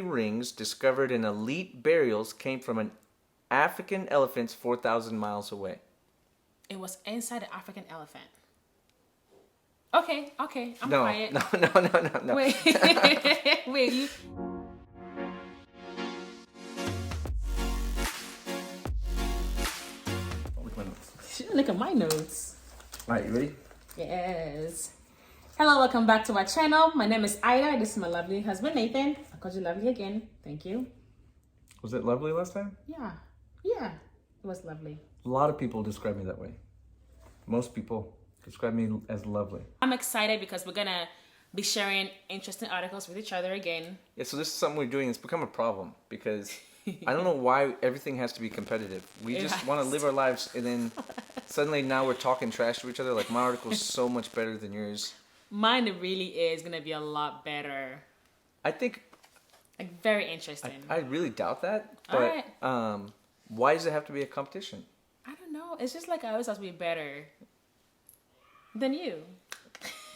rings discovered in elite burials came from an African elephant 4,000 miles away. It was inside the African elephant. Okay, I'm No, quiet. no. Wait, wait. Look at my notes. All right, you ready? Yes. Hello, welcome back to our channel. My name is Ida. This is my lovely husband, Nathan. I called you lovely again. Thank you. Was it lovely last time? Yeah, it was lovely. A lot of people describe me that way. Most people describe me as lovely. I'm excited because we're gonna be sharing interesting articles with each other again. Yeah, so this is something we're doing. It's become a problem because I don't know why everything has to be competitive. We just want to live our lives, and then suddenly now we're talking trash to each other. Like, my article is so much better than yours. Mine really is gonna be a lot better. I think, Like, very interesting. I really doubt that. But Alright. why does it have to be a competition? I don't know. It's just like I always have to be better than you.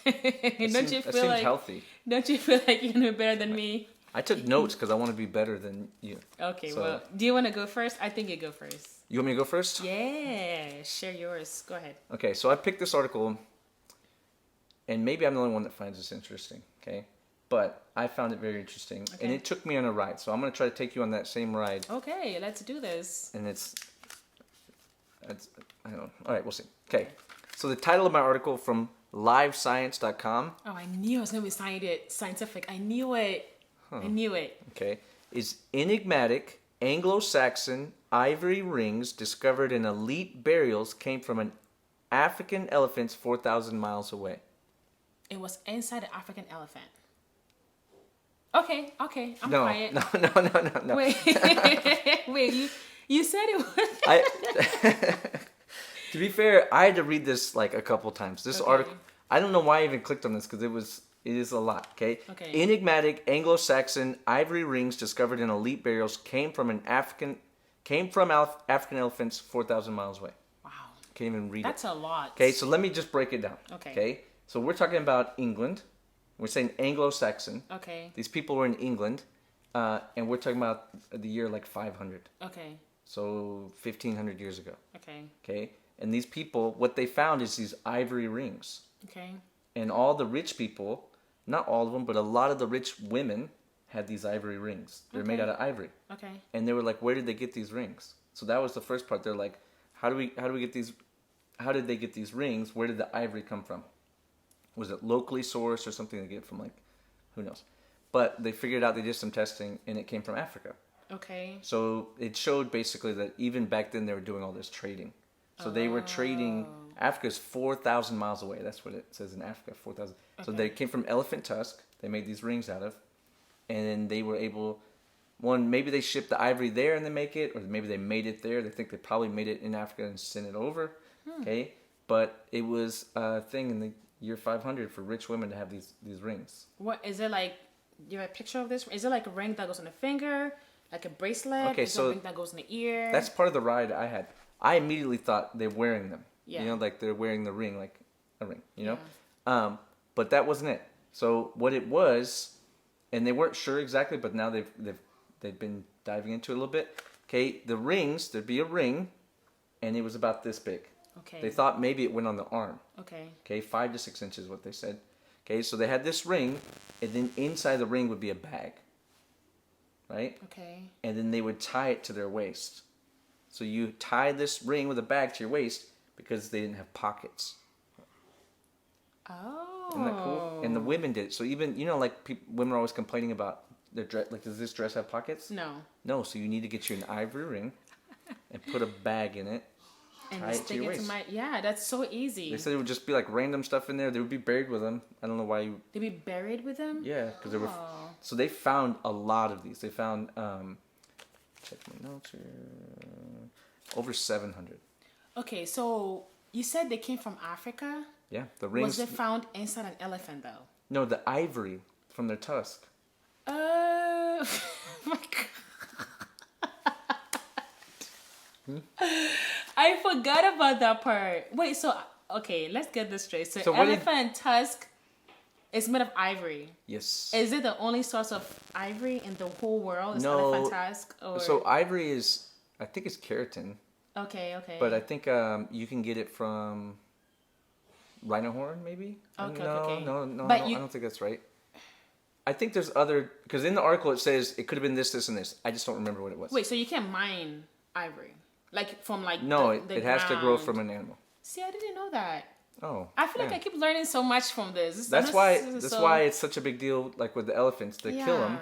Don't you feel like healthy? Don't you feel like you're gonna be better than me? I took notes because I want to be better than you. Okay, So- well, do you want to go first? I think you go first. You want me to go first? Yeah, share yours. Go ahead. Okay, so I picked this article, and maybe I'm the only one that finds this interesting, okay? But I found it very interesting, and Okay. it took me on a ride. So I'm going to try to take you on that same ride, Okay, let's do this. and it's I don't know. All right, we'll see. Okay, so the title of my article from livescience.com, Oh, I knew it was gonna be scientific. I knew it. I knew it. okay, is enigmatic Anglo-Saxon ivory rings discovered in elite burials came from an African elephant 4,000 miles away. It was inside the African elephant. Okay, I'm No, quiet. no. Wait, wait. You said it was. To be fair, I had to read this like a couple times. This Okay. article, I don't know why I even clicked on this because it is a lot. Okay. Okay. Enigmatic Anglo-Saxon ivory rings discovered in elite burials came from African elephants 4,000 miles away. Wow, Can't even read that's it. a lot. Okay, so let me just break it down. Okay. So we're talking about England. We're saying Anglo-Saxon. Okay. These people were in England, and we're talking about the year like 500. Okay. So 1,500 years ago. Okay. Okay. And these people, what they found is these ivory rings. Okay. And all the rich people, not all of them, but a lot of the rich women had these ivory rings. They're made Okay. out of ivory. Okay. And they were like, where did they get these rings? So that was the first part. They're like, how did they get these rings? Where did the ivory come from? Was it locally sourced or something they get from, like, who knows? But they figured out, they did some testing, and it came from Africa. Okay. So it showed basically that even back then they were doing all this trading. So they were trading. Africa's 4,000 miles away. That's what it says in Africa, 4,000. So Okay. they came from elephant tusk. They made these rings out of, and then they were able. One, maybe they shipped the ivory there and they make it, or maybe they made it there. They think they probably made it in Africa and sent it over. Okay, but it was a thing in the year 500 for rich women to have these rings. What is it like? Do you have a picture of this? Is it like a ring that goes on the finger, like a bracelet? Okay, is it so a ring that goes in the ear? That's part of the ride I had. I immediately thought they're wearing them. Yeah. You know, like they're wearing the ring, like a ring, you know? But that wasn't it. So what it was, and they weren't sure exactly, but now they've been diving into it a little bit. Okay, the rings, there'd be a ring, and it was about this big. Okay. They thought maybe it went on the arm. Okay. Okay, 5 to 6 inches, what they said. Okay, so they had this ring, and then inside the ring would be a bag. Right? Okay. And then they would tie it to their waist. So you tie this ring with a bag to your waist because they didn't have pockets. Oh. Isn't that cool? And the women did it. So even, you know, like women are always complaining about their dress. Like, does this dress have pockets? No. No. So you need to get you an ivory ring and put a bag in it. And tie it to stick your it to waist. my. Yeah, that's so easy. They said it would just be like random stuff in there. They would be buried with them. I don't know why you. They'd be buried with them. Yeah, because they were. Oh. So they found a lot of these. They found. Check my notes here. Over 700. Okay, so you said they came from Africa. Yeah, the rings. Was it found inside an elephant though? No, the ivory from their tusk. Oh my God. I forgot about that part. Wait, so okay, let's get this straight. So So what did- elephant tusk It's made of ivory. Yes. Is it the only source of ivory in the whole world? Is No. elephant tusk? Or... So ivory is, I think it's keratin. Okay. But I think you can get it from rhino horn, maybe? Okay. No, But I don't think that's right. I think there's other, because in the article it says it could have been this, and this. I just don't remember what it was. Wait, so you can't mine ivory? Like from like No, the it has to grow ground. from an animal. See, I didn't know that. Oh. I feel like I keep learning so much from this. That's why it's such a big deal, like with the elephants, to kill them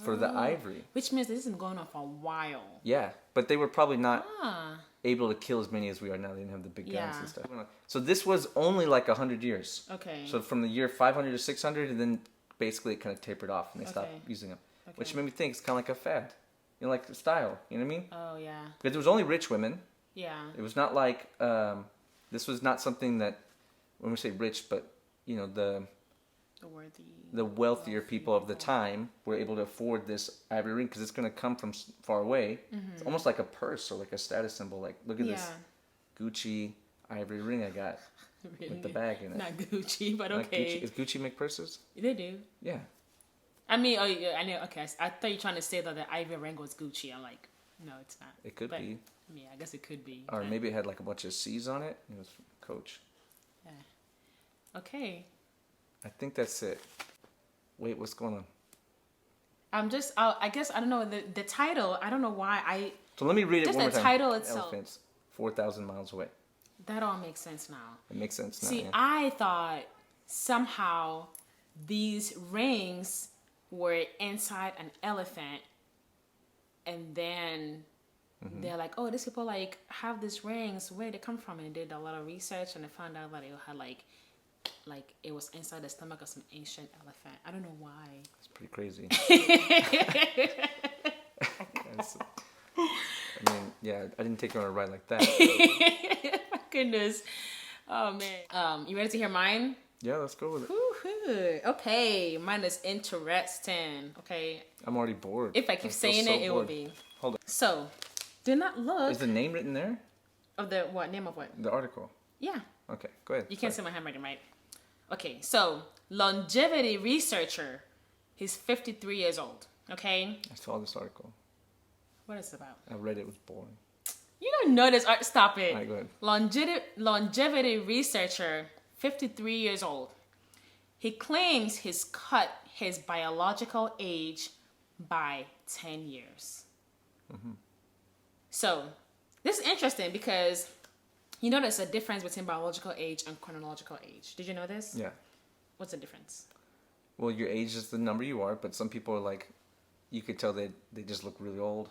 for the ivory. Which means this has been going on for a while. Yeah, but they were probably not able to kill as many as we are now. They didn't have the big guns and stuff. So this was only like 100 years. Okay. So from the year 500 to 600, and then basically it kind of tapered off, and they stopped using them. Okay. Which made me think it's kind of like a fad. You know, like the style. You know what I mean? Oh, yeah. Because it was only rich women. Yeah. It was not like, this was not something that, when we say rich, but, you know, the wealthier people of the time were able to afford this ivory ring because it's going to come from far away. Mm-hmm. It's almost like a purse or like a status symbol. Like, look at this Gucci ivory ring I got with the bag in it. Not Gucci, but okay. Gucci. Is Gucci make purses? They do. Yeah. I mean, oh, yeah, I know. Okay, I thought you were trying to say that the ivory ring was Gucci. I'm like, no, it's not. It could be. Yeah, I guess it could be. Or maybe it had like a bunch of C's on it. It was Coach. Yeah. Okay. I think that's it. Wait, what's going on? I'm just, I guess, I don't know, the title, I don't know why So let me read it one more time. Just the title itself. Elephants, 4,000 miles away. That all makes sense now. It makes sense now. See, I thought somehow these rings were inside an elephant, and then they're like, oh, these people like have these rings, where they come from? And they did a lot of research, and they found out that it had like it was inside the stomach of some ancient elephant. I don't know why. It's pretty crazy. I didn't take her on a ride like that. My goodness. Oh, man. You ready to hear mine? Yeah, let's go with it. Woo-hoo. Okay, mine is interesting. Okay. I'm already bored. If I keep saying it, it will be. Hold on. So, do not look. Is the name written there? Of the what? Name of what? The article. Yeah. Okay, go ahead. You can't see my handwriting, right? Okay, so longevity researcher. He's 53 years old. Okay. I saw this article. What is it about? I read it was boring. You don't know this art. Stop it. All right, go ahead. Longevity researcher, 53 years old. He claims he's cut his biological age by 10 years. Mm-hmm. So this is interesting because you know there's a difference between biological age and chronological age. Did you know this? Yeah. What's the difference? Well, your age is the number you are, but some people are like, you could tell they just look really old.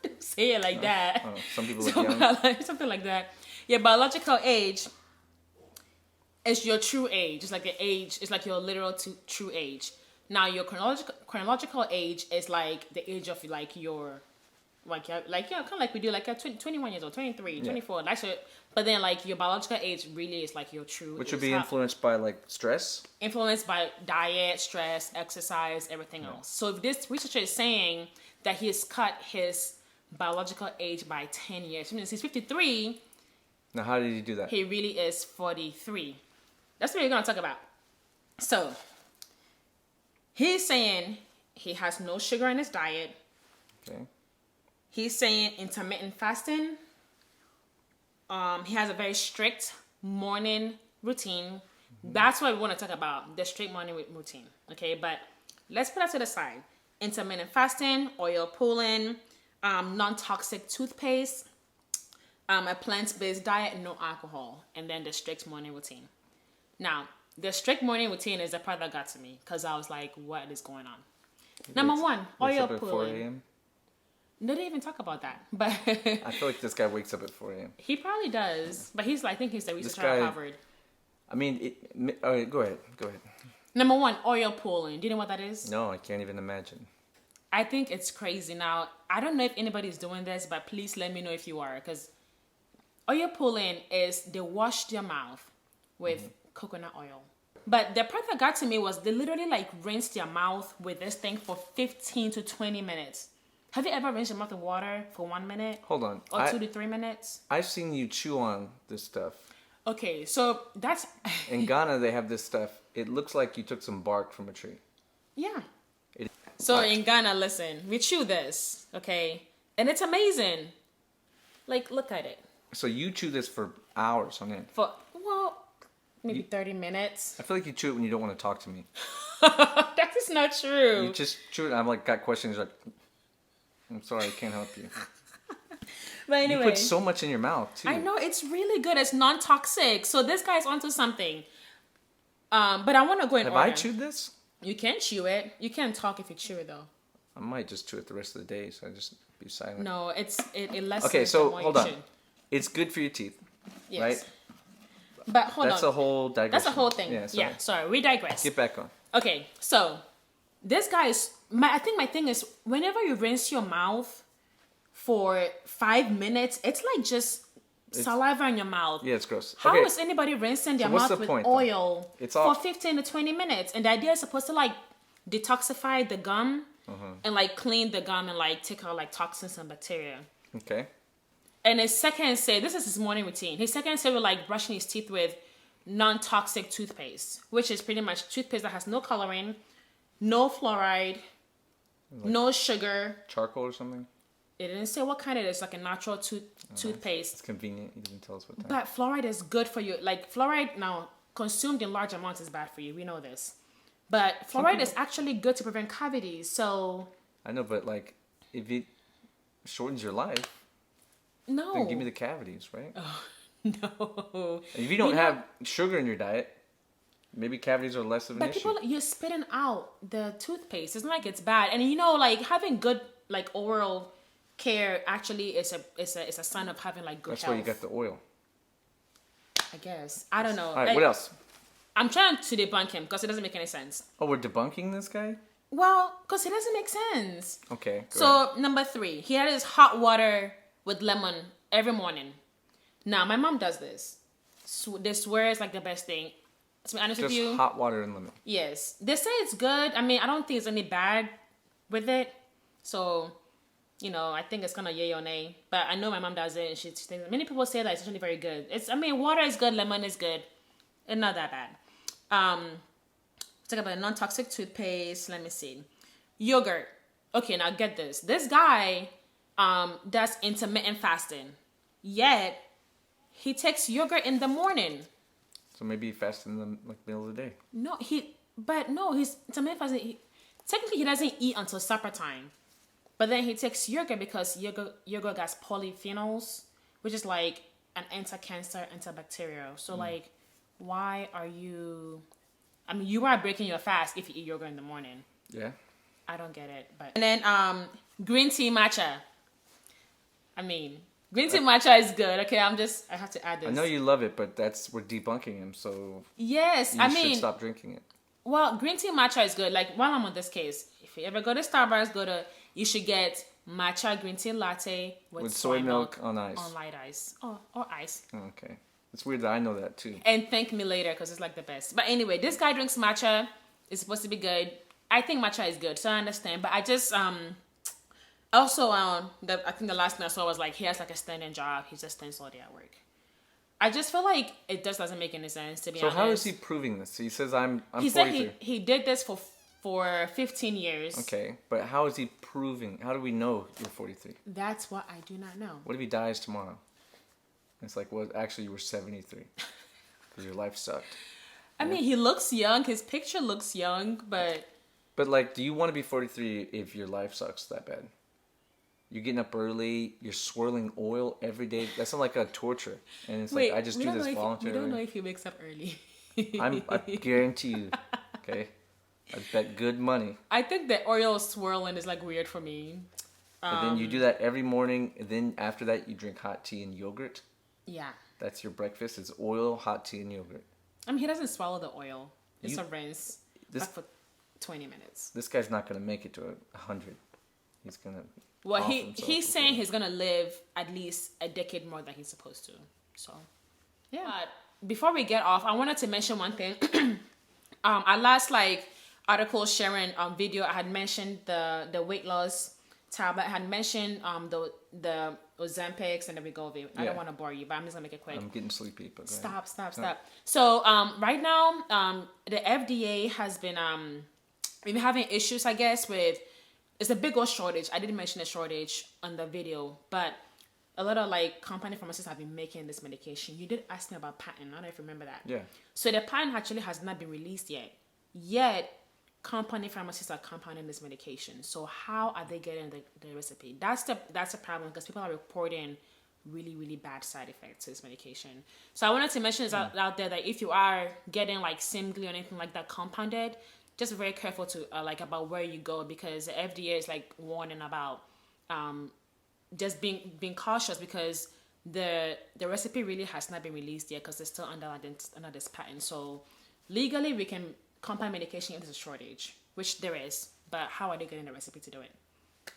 Don't say it like that. Oh, some people look young. Something like that. Your biological age is your true age. It's like your age. It's like your literal true age. Now your chronological age is like the age of like your kind of like we do like 21 years old, 23, 24. That's it. But then like your biological age really is like your true. Which would be influenced by like stress. Influenced by diet, stress, exercise, everything else. So if this researcher is saying that he has cut his biological age by 10 years, which means he's 53. Now, how did he do that? He really is 43. That's what we're going to talk about. So, he's saying he has no sugar in his diet. Okay. He's saying intermittent fasting. He has a very strict morning routine. Mm-hmm. That's what we want to talk about, the strict morning routine. Okay, but let's put that to the side. Intermittent fasting, oil pulling, non-toxic toothpaste, a plant-based diet, no alcohol, and then the strict morning routine. Now, the strict morning routine is the part that got to me because I was like, what is going on? Number one, oil pulling. 4 a.m.? No, they didn't even talk about that. But I feel like this guy wakes up at 4 a.m. He probably does, but I think he's the researcher at Harvard. I mean, all right, go ahead. Number one, oil pulling. Do you know what that is? No, I can't even imagine. I think it's crazy. Now, I don't know if anybody's doing this, but please let me know if you are. Because oil pulling is they wash their mouth with coconut oil. But the part that got to me was they literally like rinse their mouth with this thing for 15 to 20 minutes. Have you ever rinsed your mouth with water for 1 minute? Hold on. Or 2 to 3 minutes? I've seen you chew on this stuff. Okay, so that's... In Ghana, they have this stuff. it looks like you took some bark from a tree. Yeah. It, So in Ghana, listen, we chew this, okay? And it's amazing. Like, look at it. so you chew this for hours on end. Maybe 30 minutes. I feel like you chew it when you don't want to talk to me. That is not true. You just chew it. I'm like, got questions. Like, I'm sorry, I can't help you. But anyway. You put so much in your mouth, too. I know, it's really good. It's non-toxic. So this guy's onto something. But I want to go in Have order. I chewed this? You can chew it. You can't talk if you chew it, though. I might just chew it the rest of the day, so I just be silent. No, it lessens Okay, so the more hold you on. chew. It's good for your teeth, Yes. right? But hold That's on. a whole digression. That's a whole thing. Yeah, Sorry, we digress. Get back on. Okay, so this guy is. I think my thing is whenever you rinse your mouth for 5 minutes, it's like just saliva in your mouth. Yeah, it's gross. How okay. is anybody rinsing their what's mouth the with point, though? oil It's for all- 15 to 20 minutes? And the idea is supposed to like detoxify the gum and like clean the gum and like take out like toxins and bacteria. Okay. And his second say, this is his morning routine. His second say, like brushing his teeth with non-toxic toothpaste, which is pretty much toothpaste that has no coloring, no fluoride, no sugar. Charcoal or something? It didn't say what kind it is, like a natural toothpaste. It's convenient. You didn't tell us what type. But fluoride is good for you. Like fluoride now consumed in large amounts is bad for you. We know this. But fluoride is actually good to prevent cavities. So I know, but like, if it shortens your life, no. then give me the cavities, right? No. And if you don't have sugar in your diet, maybe cavities are less of an But issue. people, you're spitting out the toothpaste. It's not like it's bad. And you know, like having good like oral care actually is a sign of having like good That's health. why you got the oil. I guess. I don't know. All right, what else? I'm trying to debunk him because it doesn't make any sense. Oh, we're debunking this guy? Well, because it doesn't make sense. Okay. Go So ahead. number 3, he had his hot water with lemon every morning. Now my mom does this. They swear it's like the best thing. To be honest with Just you, hot water and lemon. yes, they say it's good. I mean, I don't think there's any bad with it. So, you know, I think it's kind of yay or nay. But I know my mom does it, and she thinks many people say that it's actually very good. Water is good, lemon is good, and not that bad. Talk about non-toxic toothpaste. Let me see, yogurt. Okay, now get this. This guy does intermittent fasting, yet he takes yogurt in the morning. So maybe fast in the middle of the day. He's intermittent fasting. Technically, he doesn't eat until supper time, but then he takes yogurt because yogurt has polyphenols, which is like an anti-cancer, antibacterial. So like, why are you? I mean, you are breaking your fast if you eat yogurt in the morning. Yeah. I don't get it, but and then green tea matcha. I mean, green tea matcha is good. Okay, I have to add this. I know you love it, but we're debunking him, so Yes, you should stop drinking it. Well, green tea matcha is good. Like while I'm on this case, if you ever go to Starbucks, you should get matcha green tea latte with soy milk on ice. On light ice. Oh, or ice. Okay. It's weird that I know that too. And thank me later because it's like the best. But anyway, this guy drinks matcha. It's supposed to be good. I think matcha is good, so I understand. But I just also I think the last thing I saw was like he has like a standing job. He just stands all day at work. I just feel like it just doesn't make any sense to be honest. So how is he proving this? He says I'm 43. He said he did this for 15 years. Okay, but how is he proving? How do we know you're 43? That's what I do not know. What if he dies tomorrow? It's like, well, actually you were 73 because your life sucked. I mean, he looks young. His picture looks young, but like, do you want to be 43 if your life sucks that bad? You're getting up early. You're swirling oil every day. That's not like a torture. And it's like, I just do this voluntarily. We don't know if he wakes up early. I guarantee you. Okay. I bet good money. I think the oil swirling is like weird for me. But then you do that every morning. And then after that, you drink hot tea and yogurt. Yeah. That's your breakfast. It's oil, hot tea, and yogurt. I mean, he doesn't swallow the oil. It's a rinse. Like for 20 minutes. This guy's not going to make it to 100. He's going to... Well, he's saying he's going to live at least a decade more than he's supposed to. So, yeah. But before we get off, I wanted to mention one thing. Our last article sharing video, I had mentioned the weight loss tablet had mentioned the Ozempics and the Wegovy. I Yeah. don't want to bore you, but I'm just gonna make it quick. I'm getting sleepy, but go ahead. Stop. So right now, the FDA has been we've been having issues, I guess, with it's a big old shortage. I didn't mention the shortage on the video, but a lot of like company pharmacists have been making this medication. You did ask me about patent. I don't know if you remember that. Yeah. So the patent actually has not been released yet. Yet company pharmacists are compounding this medication. So how are they getting the recipe? That's the problem, because people are reporting really, really bad side effects to this medication. So I wanted to mention this out there, that if you are getting like SEMGLEE or anything like that compounded, just be very careful to like about where you go, because the FDA is like warning about just being cautious, because the recipe really has not been released yet, because it's still under this patent. So legally we can compound medication if there's a shortage, which there is, but how are they getting the recipe to do it?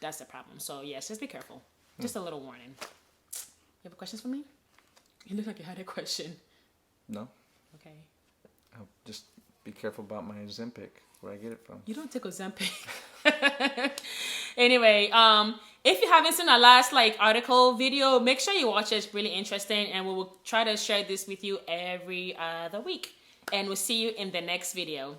That's the problem. So yes, just be careful. Just a little warning. You have questions for me? You look like you had a question. No. Okay. I'll just be careful about my Ozempic, where I get it from. You don't take Ozempic. Anyway, if you haven't seen our last article video, make sure you watch it. It's really interesting, and we will try to share this with you every other week. And we'll see you in the next video.